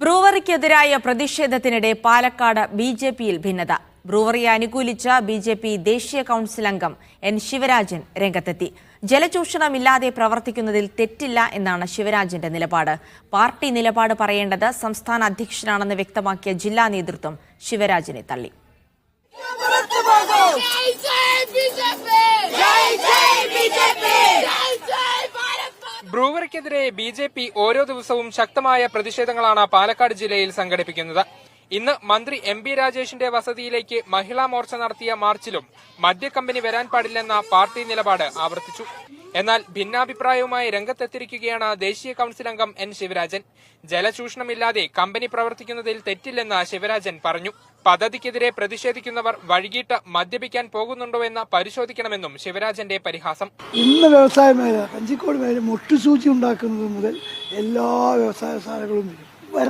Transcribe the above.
ബ്രൂവറിക്കെതിരായ പ്രതിഷേധത്തിനിടെ പാലക്കാട് ബിജെപിയിൽ ഭിന്നത. ബ്രൂവറിയെ അനുകൂലിച്ച ബിജെപി ദേശീയ കൌൺസിൽ അംഗം എൻ ശിവരാജൻ രംഗത്തെത്തി. ജലചൂഷണമില്ലാതെ പ്രവർത്തിക്കുന്നതിൽ തെറ്റില്ല എന്നാണ് ശിവരാജന്റെ നിലപാട്. പാർട്ടി നിലപാട് പറയേണ്ടത് സംസ്ഥാന അധ്യക്ഷനാണെന്ന് വ്യക്തമാക്കിയ ജില്ലാ നേതൃത്വം ശിവരാജനെ തള്ളി. ബ്രൂവറിക്കെതിരെ ബിജെപി ഓരോ ദിവസവും ശക്തമായ പ്രതിഷേധങ്ങളാണ് പാലക്കാട് ജില്ലയിൽ സംഘടിപ്പിക്കുന്നത്. ഇന്ന് മന്ത്രി എം.ബി. രാജേഷിന്റെ വസതിയിലേക്ക് മഹിളാ മോർച്ച നടത്തിയ മാർച്ചിലും മദ്യക്കമ്പനി വരാൻ പാടില്ലെന്ന പാർട്ടി നിലപാട് ആവർത്തിച്ചു. എന്നാൽ ഭിന്നാഭിപ്രായവുമായി രംഗത്തെത്തിയിരിക്കുകയാണ് ദേശീയ കൌൺസിൽ അംഗം എൻ ശിവരാജൻ. ജലചൂഷണമില്ലാതെ കമ്പനി പ്രവർത്തിക്കുന്നതിൽ തെറ്റില്ലെന്ന് ശിവരാജൻ പറഞ്ഞു. പദ്ധതിക്കെതിരെ പ്രതിഷേധിക്കുന്നവർ വൈകിട്ട് മദ്യപിക്കാൻ പോകുന്നുണ്ടോ എന്ന് പരിശോധിക്കണമെന്നും ശിവരാജന്റെ പരിഹാസം. ഇന്ന് വ്യവസായ മേഖല കഞ്ചിക്കോട് മേഖല മുട്ടുസൂചി ഉണ്ടാക്കുന്നത് മുതൽ എല്ലാ വ്യവസായ ശാലകളും വരും.